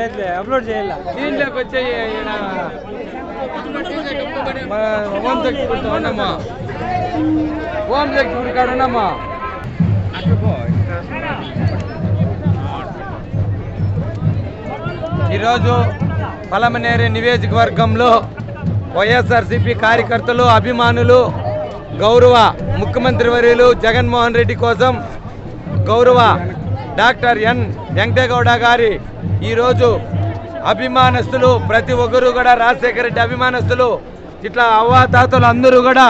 Upload చేయాలి దీంట్లోకి వచ్చే ఓం శక్తి ఉన్నామా ఓం శక్తి గుడి కాడ ఉన్నామా ఈరోజు పలమనేరు నియోజకవర్గంలో వైఎస్ఆర్సీపీ కార్యకర్తలు అభిమానులు గౌరవ ముఖ్యమంత్రి వర్యులు జగన్మోహన్ రెడ్డి కోసం గౌరవ డాక్టర్ ఎన్ వెంకటేగౌడ గారి ఈరోజు అభిమానస్తులు ప్రతి ఒక్కరు కూడా రాజశేఖర రెడ్డి అభిమానస్తులు ఇట్లా అవ్వాతాతలు అందరూ కూడా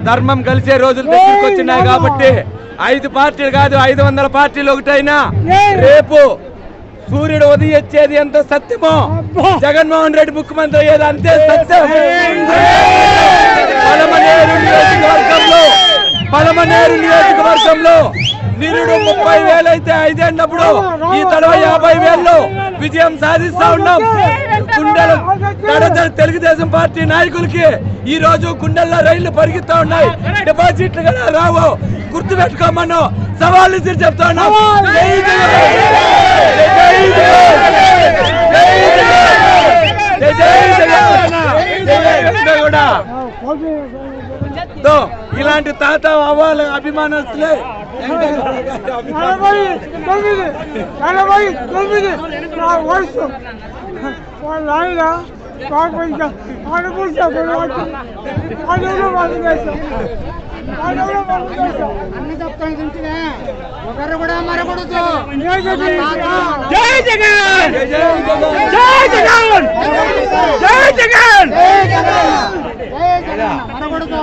ధర్మం కలిసే రోజులు దగ్గరికి వచ్చినాయి కాబట్టి 5 పార్టీలు కాదు 500 పార్టీలు ఒకటైనా రేపు సూర్యుడు ఉదయించేది ఎంతో సత్యమో జగన్మోహన్ రెడ్డి ముఖ్యమంత్రి అయ్యేది అంతే సత్యం. పలమనేరు నియోజకవర్గంలో నిరుడు 30,000 అయితే 5 అన్నప్పుడు ఈ తడవ 50,000 విజయం సాధిస్తా ఉన్నాం. గుండెలు తెలుగుదేశం పార్టీ నాయకులకి ఈ రోజు గుండెల్లో రైళ్లు పరిగెత్తా ఉన్నాయి. డిపాజిట్లు కూడా రావు, గుర్తు పెట్టుకోమను సవాళ్ళు చెప్తా ఉన్నాం. ఇలాంటి తాత అవ్వాలి అభిమానస్తులే అన్ని చెప్తాను ఒకరు కూడా మరకూడదు. జై జగన్ జై జగన్ జై జగన్ మరకూడదు.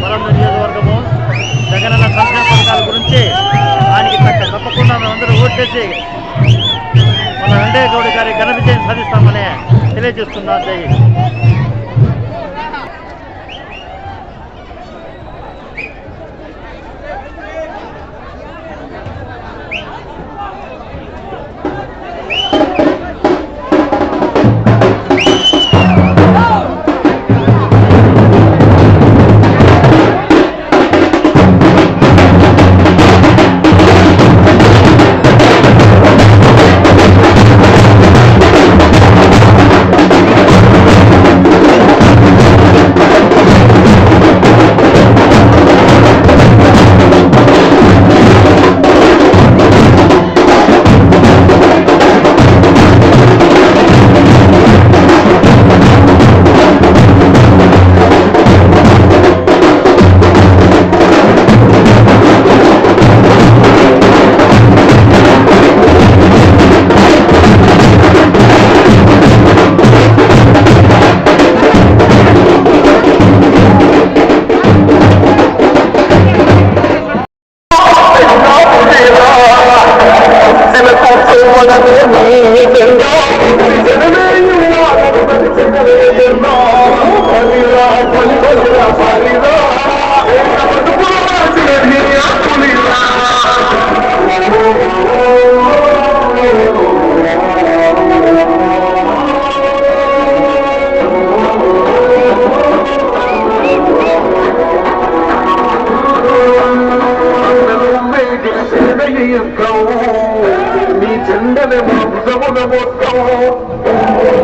పలమనేరు నియోజకవర్గము జగనన్న సంక్షేమ పథకాల గురించి ఆయనకి తప్పకుండా మేమందరూ ఓట్లేసి మన వెంకయ్య గౌడ్ గారి ఘన విజయం సాధిస్తామని తెలియజేస్తున్నాం. జై నీ చెండని మాంసమున మొత్తం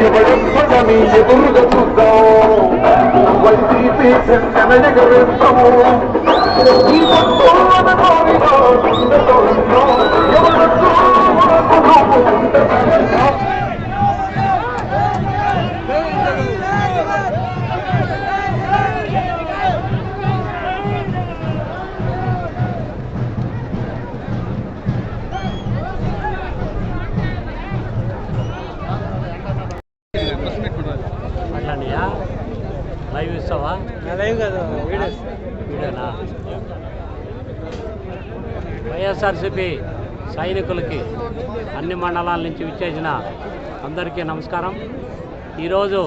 ఎవడెప్పని ఎదురుగా చూద్దాం వైసీపీ చెండన ఎగరేస్తాము లైవ్ ఇస్తావా? లైవ్ కాదు, వీడియోనా? వైఎస్ఆర్సీపీ సైనికులకి అన్ని మండలాల నుంచి విచ్చేసిన అందరికీ నమస్కారం. ఈరోజు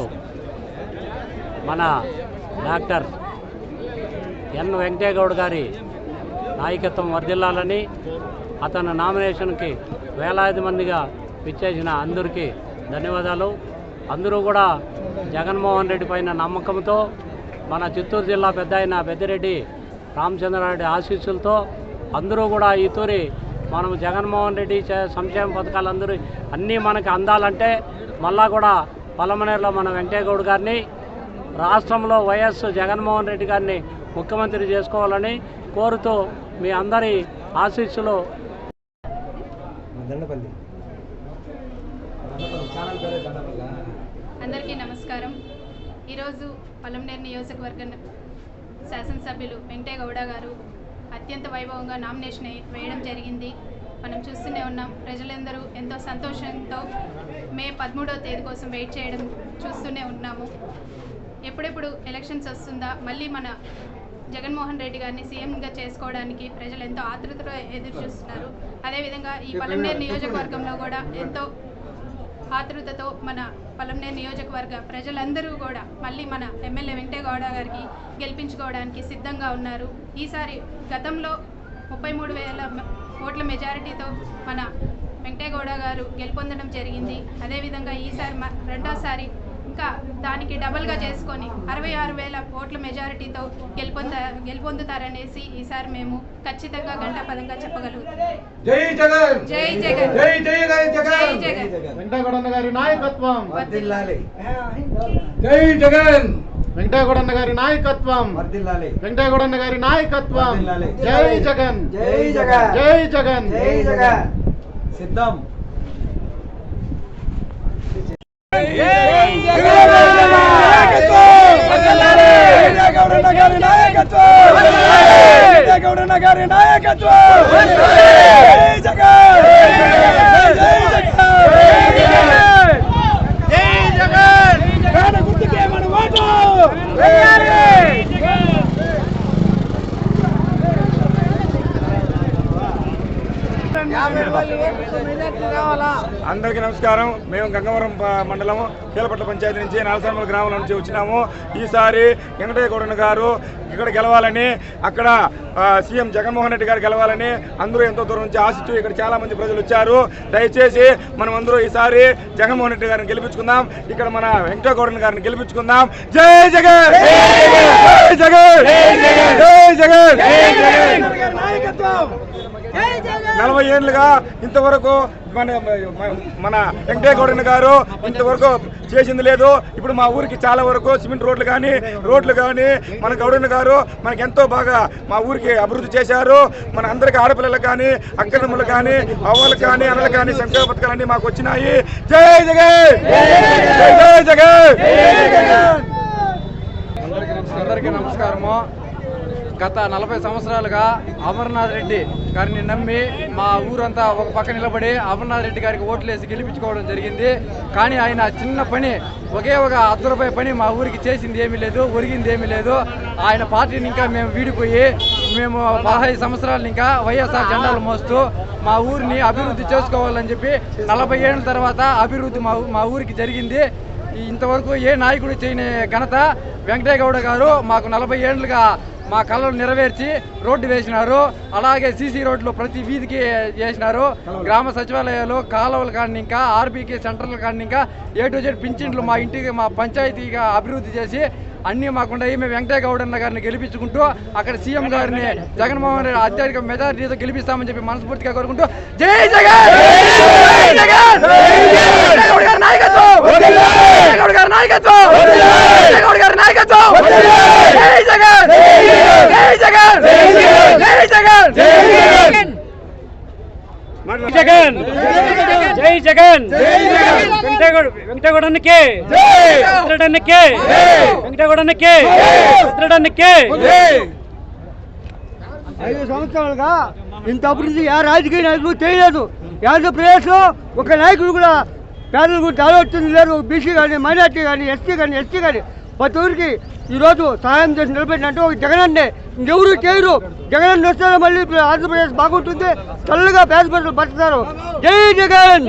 మన డాక్టర్ ఎన్ వెంకటేగౌడ్ గారి నాయకత్వం వర్ధిల్లాలని, అతను నామినేషన్కి వేలాది మందిగా విచ్చేసిన అందరికీ ధన్యవాదాలు. అందరూ కూడా జగన్మోహన్ రెడ్డి పైన నమ్మకంతో మన చిత్తూరు జిల్లా పెద్ద అయిన పెద్దిరెడ్డి రామచంద్రారెడ్డి ఆశీస్సులతో అందరూ కూడా ఈ తూరి మనం జగన్మోహన్ రెడ్డి సంక్షేమ పథకాలు అందరూ అన్నీ మనకి అందాలంటే మళ్ళా కూడా పలమనేరులో మన వెంకయ్యగౌడ్ గారిని రాష్ట్రంలో వైఎస్ జగన్మోహన్ రెడ్డి గారిని ముఖ్యమంత్రి చేసుకోవాలని కోరుతూ మీ అందరి ఆశీస్సులు. అందరికీ నమస్కారం. ఈరోజు పలమనేరు నియోజకవర్గ శాసనసభ్యులు వెంకయ్యగౌడ గారు అత్యంత వైభవంగా నామినేషన్ వేయడం జరిగింది. మనం చూస్తూనే ఉన్నాం. ప్రజలందరూ ఎంతో సంతోషంతో మే 13వ తేదీ కోసం వెయిట్ చేయడం చూస్తూనే ఉన్నాము. ఎప్పుడెప్పుడు ఎలక్షన్స్ వస్తుందా, మళ్ళీ మన జగన్మోహన్ రెడ్డి గారిని సీఎంగా చేసుకోవడానికి ప్రజలు ఎంతో ఆతృతతో ఎదురు చూస్తున్నారు. అదేవిధంగా ఈ పలమనేరు నియోజకవర్గంలో కూడా ఎంతో ఆతృతతో మన పలమనేరు నియోజకవర్గ ప్రజలందరూ కూడా మళ్ళీ మన ఎమ్మెల్యే వెంకయ్యగౌడ గారికి గెలిపించుకోవడానికి సిద్ధంగా ఉన్నారు. ఈసారి గతంలో 33,000 ఓట్ల మెజారిటీతో మన వెంకయ్యగౌడ గారు గెలుపొందడం జరిగింది. అదేవిధంగా ఈసారి రెండోసారి ఇంకా దానికి డబల్గా చేసుకొని 66,000 ఓట్ల మెజారిటీతో గెలుపొందుతారనేసి ఈసారి మేము ఖచ్చితంగా గంటాపదంగా చెప్పగలుగుతాం. జై జగన్, జై జగన్, జై జై జగన్, జై జగన్. వెంకటగౌడన్న గారి నాయకత్వం వర్ధిల్లాలి. జై జగన్, వెంకటగౌడన్న గారి నాయకత్వం వర్ధిల్లాలి. వెంకటగౌడన్న గారి నాయకత్వం వర్ధిల్లాలి. జై జగన్, జై జగన్, జై జగన్, జై జగన్. సిద్ధం. అందరికీ నమస్కారం. మేము గంగవరం మండలం కీలపట్ల పంచాయతీ నుంచి నాలసర్మల గ్రామం నుంచి వచ్చినాము. ఈసారి వెంకటయ్యగౌడ గారు ఇక్కడ గెలవాలని, అక్కడ సీఎం జగన్మోహన్ రెడ్డి గారు గెలవాలని అందరూ ఎంతో దూరం నుంచి ఆశిస్తూ ఇక్కడ చాలా మంది ప్రజలు వచ్చారు. దయచేసి మనం అందరూ ఈసారి జగన్మోహన్ రెడ్డి గారిని గెలిపించుకుందాం. ఇక్కడ మన వెంకటయ్యగౌడ గారిని గెలిపించుకుందాం. జై జగన్, జై జగన్, జై జగన్. 40 ఏళ్ళుగా ఇంతవరకు మన వెంకటయ్యగౌడ గారు ఇంతవరకు చేసింది లేదు. ఇప్పుడు మా ఊరికి చాలా వరకు సిమెంట్ రోడ్లు కానీ మన గౌడన్న గారు మనకి ఎంతో బాగా మా ఊరికి అభివృద్ధి చేశారు. మన అందరికి ఆడపిల్లలకు కానీ, అక్కడమ్మలకు కానీ, అవ్వలకు కానీ, అన్నలకు కానీ సంక్షేమ పథకాలన్నీ మాకు వచ్చినాయి. జై జగన్, జై జగన్. అందరికీ నమస్కారము. గత 40 సంవత్సరాలుగా అమర్నాథ్ రెడ్డి గారిని నమ్మి మా ఊరంతా ఒక పక్క నిలబడి అమర్నాథ్ రెడ్డి గారికి ఓట్లేసి గెలిపించుకోవడం జరిగింది. కానీ ఆయన చిన్న పని, ఒకే ఒక ₹10 పని మా ఊరికి చేసింది ఏమీ లేదు, ఒరిగింది ఏమీ లేదు. ఆయన పార్టీని ఇంకా మేము వీడిపోయి మేము 15 సంవత్సరాలు ఇంకా వైఎస్ఆర్ జెండాలు మోస్తూ మా ఊరిని అభివృద్ధి చేసుకోవాలని చెప్పి 40 ఏళ్ళ తర్వాత అభివృద్ధి మా ఊరికి జరిగింది. ఇంతవరకు ఏ నాయకుడు చేయని ఘనత వెంకటయ్యగౌడ గారు మాకు 40 ఏళ్ళుగా మా కళలు నెరవేర్చి రోడ్డు వేసినారు. అలాగే సీసీ రోడ్లు ప్రతి వీధికి చేసినారు. గ్రామ సచివాలయాలు, కాలువలు కానీ, ఇంకా ఆర్బీకి సెంటర్లు కానీ, ఇంకా A to Z పింఛన్లు మా ఇంటికి, మా పంచాయతీగా అభివృద్ధి చేసి అన్నీ మాకుండా మేము వెంకటయ్యగౌడ గారిని గెలిపించుకుంటూ అక్కడ సీఎం గారిని జగన్మోహన్ రెడ్డి అత్యధిక మెజారిటీతో గెలిపిస్తామని చెప్పి మనస్ఫూర్తిగా కోరుకుంటూ జై జగన్, జై జగన్, వెంకటయ్యగౌడ గారి నాయకత్వం, వెంకటయ్యగౌడ గారి నాయకత్వం, వెంకటయ్యగౌడ గారి నాయకత్వం. జై జగన్, జై జగన్, జై జగన్, జై జగన్. జగన్, జై జగన్, వెంకటగౌడన్నకి, వెంకటగౌడన్నకి, వెంకటగౌడన్నకి, వెంకటగౌడన్నకి. 5 సంవత్సరాలుగా ఇంత అభివృద్ధి ఏ రాజకీయ నాయకులు చేయలేదు. ఆంధ్రప్రదేశ్లో ఒక నాయకుడు కూడా పేదల గురించి ఆలోచన లేదు. బీసీ కానీ, మైనార్టీ కానీ, ఎస్టీ కానీ ప్రతి ఊరికి ఈరోజు సహాయం చేసి నిలబెట్టినట్టు ఒక జగనన్నే, ఇంకెవరు చేయరు. జగన్ వస్తే మళ్ళీ ఆంధ్రప్రదేశ్ బాగుంటుంది, చల్లగా పేద ప్రజలు బతుకుతారు. జై జగన్,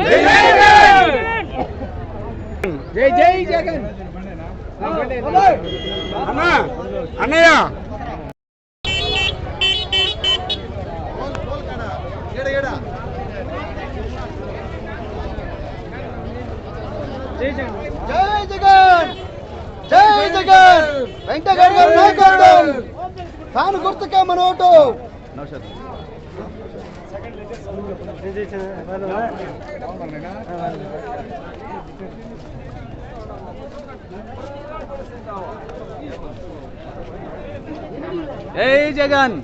జై జై జగన్. అన్నయ్య జై జగన్ జై జగన్ వెంకటగౌడ గారి నాయకత్వం ఫ్యాన్ గుర్తుకే మన ఓటు జై జగన్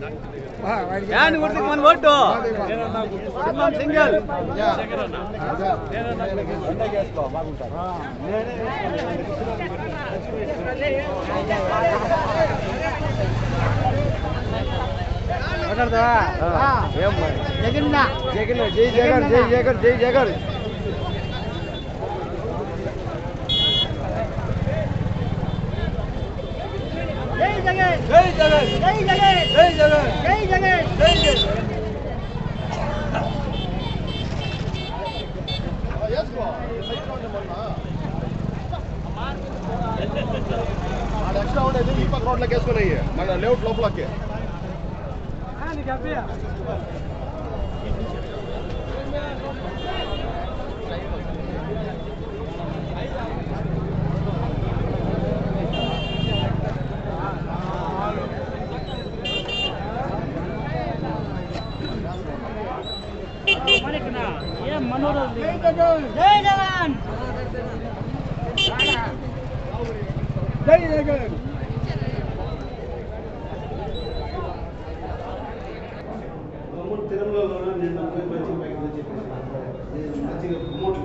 ఫ్యాన్ గుర్తుకు మన ఓటు సింగల్ జగన్ జగన్ జై జగన్ జై జగన్ జై జగన్ జై జగన్ జై జగన్ జై జగన్ జై జగన్ జై జగన్ ఎక్స్ట్రా ఉండేది ఈ పక్క రోడ్లోకి వేసుకున్నాయి మన లేఅవుట్ లోపలకి జై జగన్ తిరుమలలో నిన్న మంచిగా పైకి వచ్చి మంచిగా ప్రమోట్